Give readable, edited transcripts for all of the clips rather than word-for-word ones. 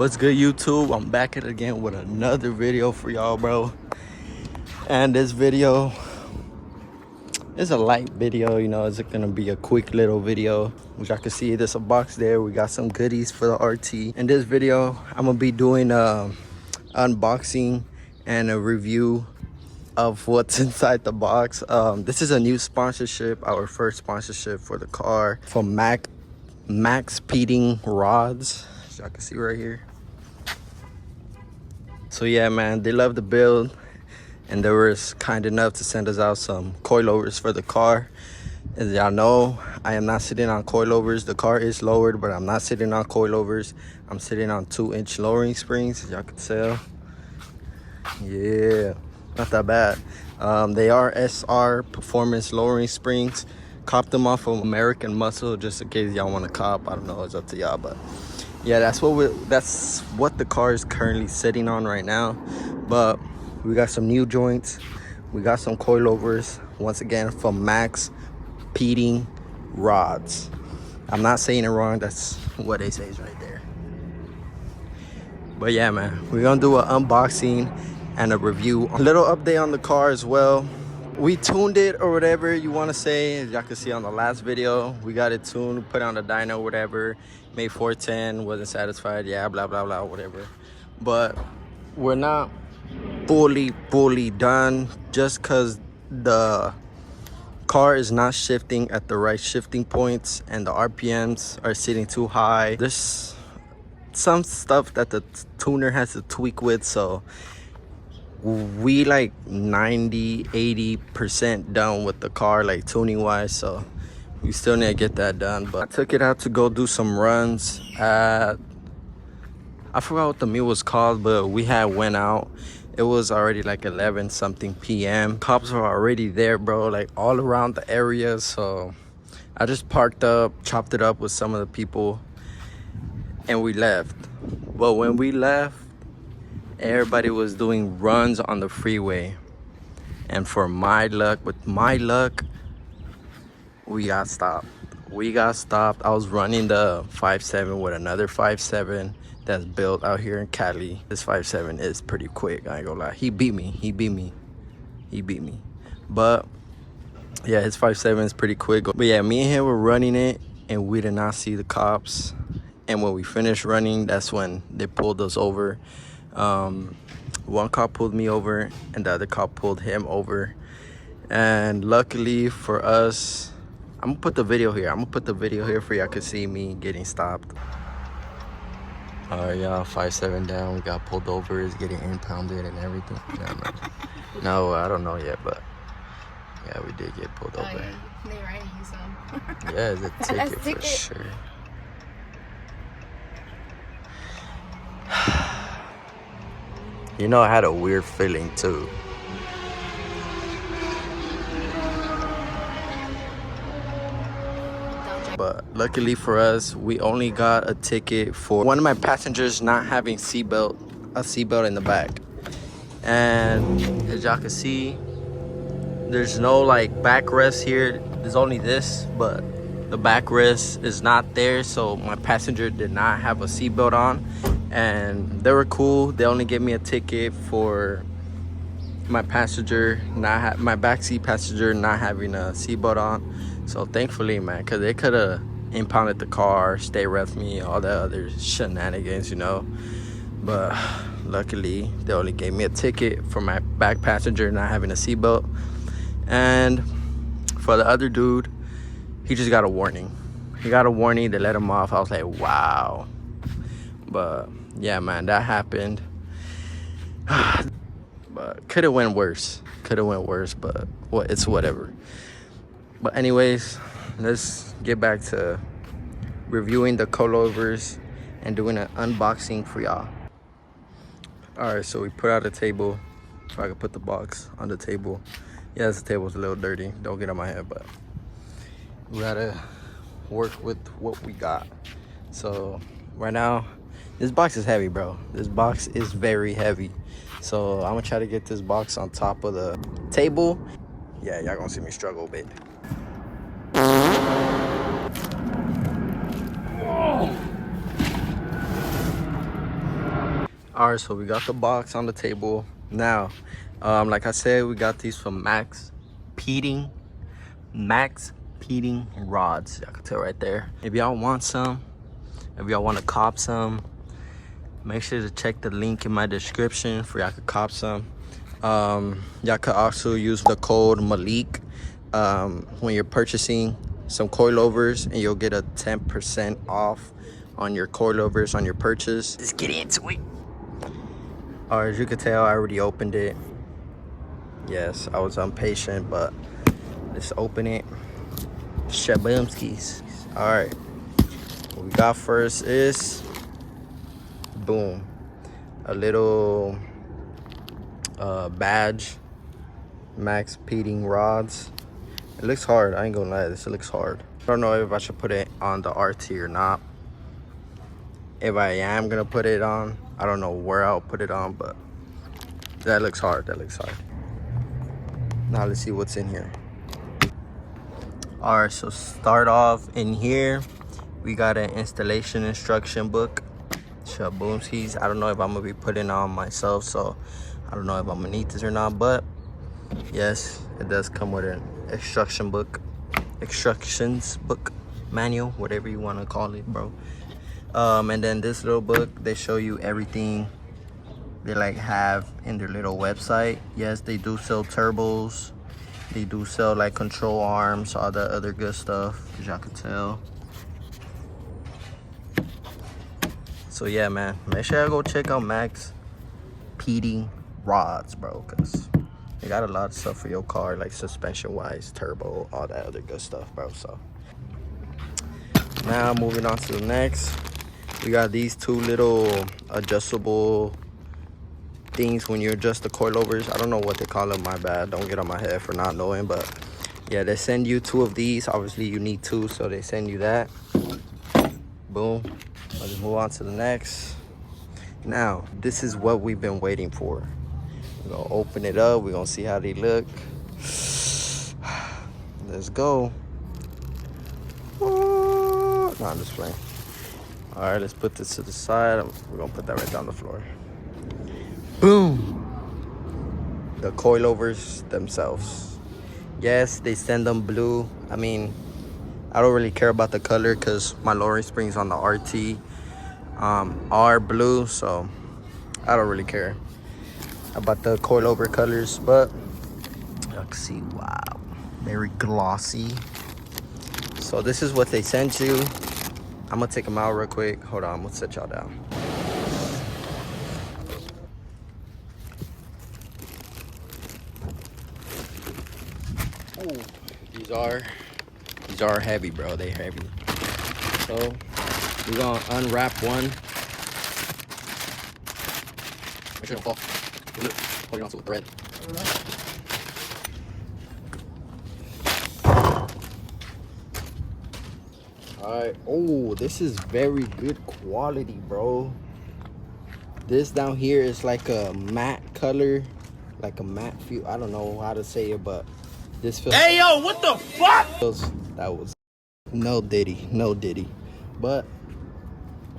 What's good, YouTube? I'm back at it again with another video for y'all, bro. And this video is a light video, you know. It's gonna be a quick little video. Which I can see there's a box there. We got some goodies for the RT. In this video, I'm gonna be doing unboxing and a review of what's inside the box. This is a new sponsorship, our first sponsorship for the car, from Max Peating Rods, as y'all can see right here. So yeah, man, they love the build, and they were kind enough to send us out some coilovers for the car. As y'all know, I am not sitting on coilovers. The car is lowered, but I'm not sitting on coilovers. I'm sitting on 2-inch lowering springs, as y'all can tell. Yeah, not that bad. They are SR performance lowering springs. Copped them off of American Muscle, just in case y'all want to cop. I don't know, it's up to y'all, but yeah, that's what the car is currently sitting on right now. But we got some new joints. We got some coilovers, once again, from Max Peating Rods. I'm not saying it wrong. That's what they say is right there. But yeah, man, we're gonna do an unboxing and a review. A little update on the car as well. We tuned it, or whatever you want to say. As y'all can see on the last video, we got it tuned, put on the dyno, whatever. Made 410, wasn't satisfied, yeah, blah blah blah, whatever. But we're not fully done, just because the car is not shifting at the right shifting points and the RPMs are sitting too high. There's some stuff that the tuner has to tweak with, so we like 90-80% done with the car, like tuning wise, so we still need to get that done. But I took it out to go do some runs at, I forgot what the meal was called, but we had went out. It was already like 11 something p.m. Cops were already there, bro, like all around the area. So I just parked up, chopped it up with some of the people, and we left. But when we left, everybody was doing runs on the freeway, and with my luck, we got stopped. I was running the 5.7 with another 5.7 that's built out here in Cali. This 5.7 is pretty quick, I ain't gonna lie. He beat me. But yeah, his 5.7 is pretty quick. But yeah, me and him were running it, and we did not see the cops. And when we finished running, that's when they pulled us over. One cop pulled me over, and the other cop pulled him over. And luckily for us, I'm gonna put the video here for y'all can see me getting stopped. Yeah, 5.7 down, we got pulled over, it's getting impounded and everything. No, I don't know yet, but yeah, we did get pulled over. Yeah. They writing you some. Yeah, it's a ticket for sure. You know, I had a weird feeling too. But luckily for us, we only got a ticket for one of my passengers not having a seatbelt in the back. And as y'all can see, there's no like backrest here. There's only this, but the backrest is not there. So my passenger did not have a seatbelt on. And they were cool. They only gave me a ticket for my passenger my backseat passenger not having a seatbelt on. So thankfully, man, because they could have impounded the car, stay ref me, all that other shenanigans, you know. But luckily, they only gave me a ticket for my back passenger not having a seatbelt. And for the other dude, he just got a warning. They let him off. I was like, wow. But yeah, man, that happened. But could have went worse, but it's whatever. But anyways, let's get back to reviewing the coilovers and doing an unboxing for y'all. All right, so we put out a table. If I could put the box on the table. Yes, the table's a little dirty, don't get on my head, but we gotta work with what we got. So right now, this box is heavy, bro. This box is very heavy. So I'm gonna try to get this box on top of the table. Yeah, y'all gonna see me struggle a bit. All right, so we got the box on the table now. Like I said, we got these from Max Peating rods. I can tell right there. If y'all want some, if y'all want to cop some, make sure to check the link in my description for y'all to cop some. Y'all could also use the code Maleke when you're purchasing some coilovers, and you'll get a 10% off on your coilovers on your purchase. Let's get into it. All right, as you can tell, I already opened it. Yes, I was impatient, but let's open it. Shaboomskis. All right, what we got first is, boom, a little badge, Max Peating rods. It looks hard, I ain't gonna lie, this looks hard. I don't know if I should put it on the RT or not. If I am gonna put it on, I don't know where I'll put it on, but that looks hard, that looks hard. Now let's see what's in here. All right, so start off in here, we got an installation instruction book. Shaboomskis. I don't know if I'm gonna be putting it on myself, so I don't know if I'm gonna need this or not, but yes, it does come with an instructions book, manual, whatever you want to call it, bro. And then this little book, they show you everything they like have in their little website. Yes, they do sell turbos, they do sell like control arms, all that other good stuff, as y'all can tell. So yeah, man, make sure I go check out Max Peating rods, bro, because they got a lot of stuff for your car, like suspension wise, turbo, all that other good stuff, bro. So now moving on to the next, we got these two little adjustable things when you adjust the coilovers. I don't know what they call them, my bad, don't get on my head for not knowing, but yeah, they send you two of these. Obviously you need two, so they send you that. Boom. Let's move on to the next. Now this is what we've been waiting for. We're gonna open it up, we're gonna see how they look. Let's go. No, I'm just playing. All right, let's put this to the side. We're gonna put that right down the floor. Boom. The coilovers themselves. Yes, they send them blue. I mean, I don't really care about the color because my lowering springs on the RT are blue, so I don't really care about the coilover colors, but you can see, wow, very glossy. So this is what they sent you. I'm gonna take them out real quick. Hold on, I'm gonna set y'all down. Ooh, these are heavy, bro. They're heavy. So we're gonna unwrap one. Make sure it don't fall. Holding on to a thread. Alright. Oh, this is very good quality, bro. This down here is like a matte color, like a matte feel. I don't know how to say it, but this feels. Hey yo, what the fuck? That was no diddy. But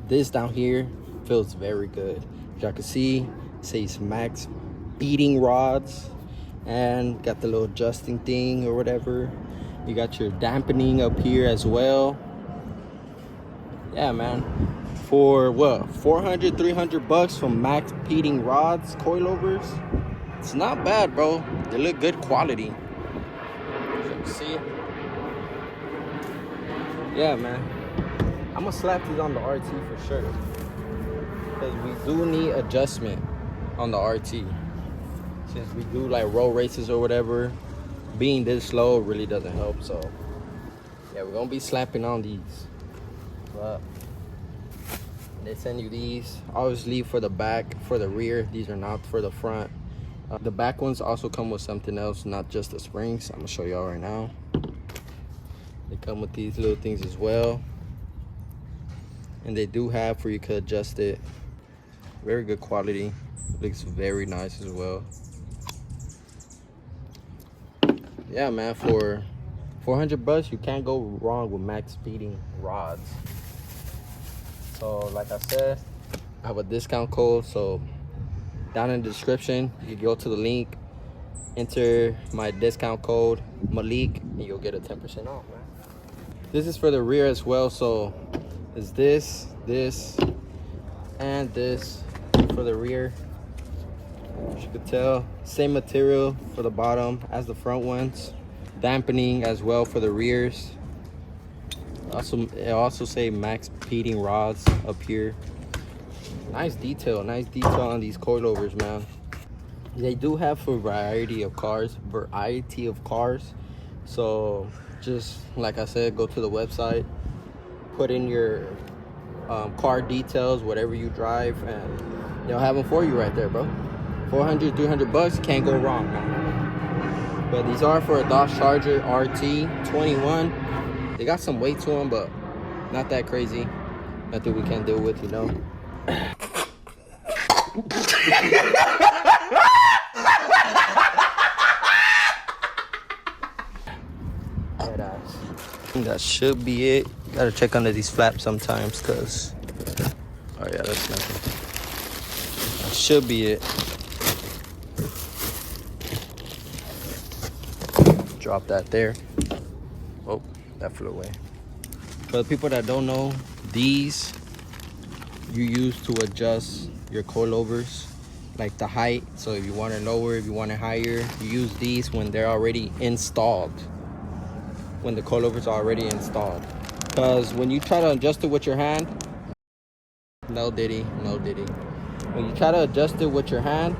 this down here feels very good. As y'all can see, it says Max Peating rods, and got the little adjusting thing or whatever. You got your dampening up here as well. Yeah, man, for what, 400 300 bucks from Max Peating rods, coilovers, it's not bad, bro. They look good quality. As you can see, yeah, man, I'm gonna slap these on the RT for sure, because we do need adjustment on the RT. Since we do like road races or whatever, being this slow really doesn't help. So yeah, we're gonna be slapping on these. But they send you these, obviously, for the back, for the rear. These are not for the front. The back ones also come with something else, not just the springs. I'm gonna show y'all right now. They come with these little things as well, and they do have where you could adjust it. Very good quality. Looks very nice as well. Yeah, man, for 400 bucks, you can't go wrong with Max Peating rods. So like I said, I have a discount code, so down in the description. You can go to the link, enter my discount code Maleke, and you'll get a 10% off, man. This is for the rear as well, so it's this, and this for the rear. As you can tell, same material for the bottom as the front ones, dampening as well for the rears. It also say max heating rods up here. Nice detail on these coilovers, man. They do have a variety of cars, so just like I said, go to the website, put in your car details, whatever you drive, and they'll have them for you right there, bro. 400, 300 bucks, can't go wrong, man. But these are for a Dodge Charger RT 21. They got some weight to them, but not that crazy. Nothing we can't deal with, you know. That should be it. Gotta check under these flaps sometimes, cause oh yeah, that's nothing. That should be it. Drop that there. Oh, that flew away. For the people that don't know, these you use to adjust your coilovers, like the height. So if you want it lower, if you want it higher, you use these when they're already installed. When the coilovers are already installed. Because when you try to adjust it with your hand, no diddy. When you try to adjust it with your hand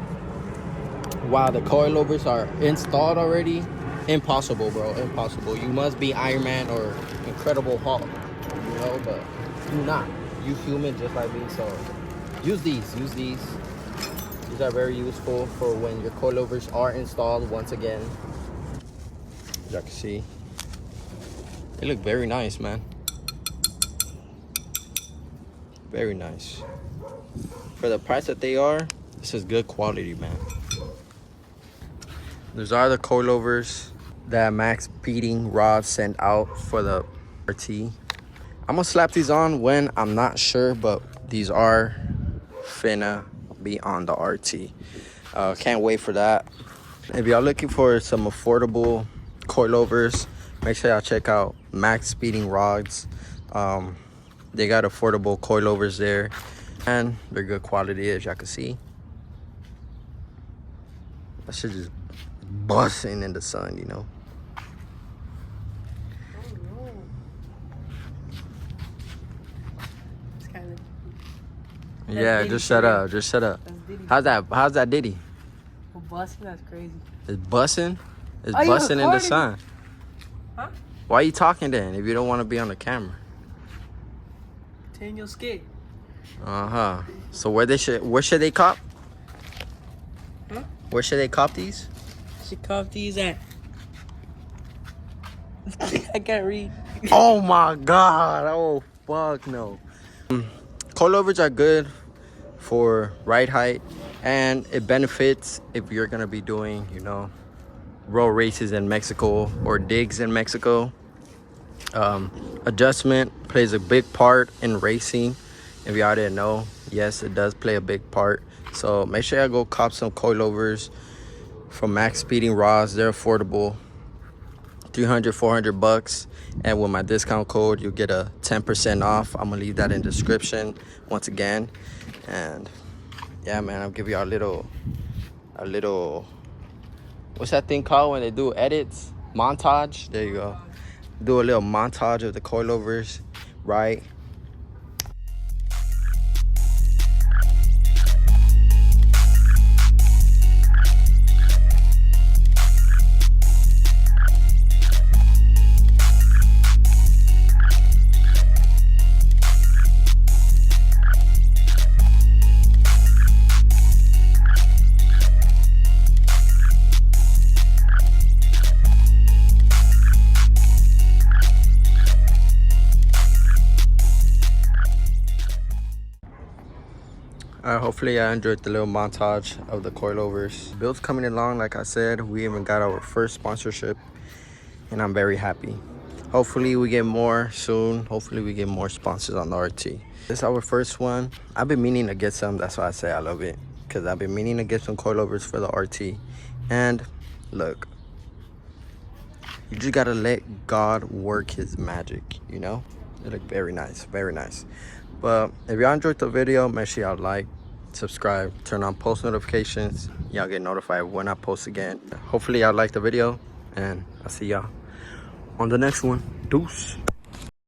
while the coilovers are installed already, impossible, bro, impossible. You must be Iron Man or Incredible Hulk, you know, but do not. You human just like me, so use these. These are very useful for when your coilovers are installed once again. As you can see, they look very nice, man. Very nice. For the price that they are, this is good quality, man. These are the coilovers that max heating rods sent out for the RT. I'm gonna slap these on when I'm not sure, but these are finna be on the RT. Can't wait for that. If y'all looking for some affordable coilovers, make sure y'all check out Max Speeding Rods. They got affordable coilovers there, and they're good quality, as y'all can see. That shit just busting in the sun, you know. It's kind of. Yeah, just shut up. How's that Diddy? Well, busting, that's crazy. It's busting. It's Are you busting in the recording? sun. Huh? Why are you talking then if you don't want to be on the camera? Turn your skate. So where should they cop? Huh? Where should they cop these? She cop these at. I can't read. Oh my god. Oh fuck no. Coilovers are good for ride height, and it benefits if you're gonna be doing, you know, road races in Mexico or digs in Mexico. Adjustment plays a big part in racing. If y'all didn't know, yes, it does play a big part. So make sure y'all go cop some coilovers from Max Speeding Rods. They're affordable, 300, 400 bucks. And with my discount code, you'll get a 10% off. I'm gonna leave that in the description once again. And yeah, man, I'll give you a little, what's that thing called when they do edits? Montage. There you go. Do a little montage of the coilovers, right? Hopefully I enjoyed the little montage of the coilovers. Build's coming along, like I said. We even got our first sponsorship, and I'm very happy. Hopefully we get more soon. Hopefully we get more sponsors on the RT. This is our first one. I've been meaning to get some. That's why I say I love it, because because I've been meaning to get some coilovers for the RT. And look, you just gotta let God work his magic, you know? They look very nice, very nice. But if y'all enjoyed the video, make sure y'all like, subscribe, turn on post notifications. Y'all get notified when I post again. Hopefully y'all like the video, and I'll see y'all on the next one. Deuce.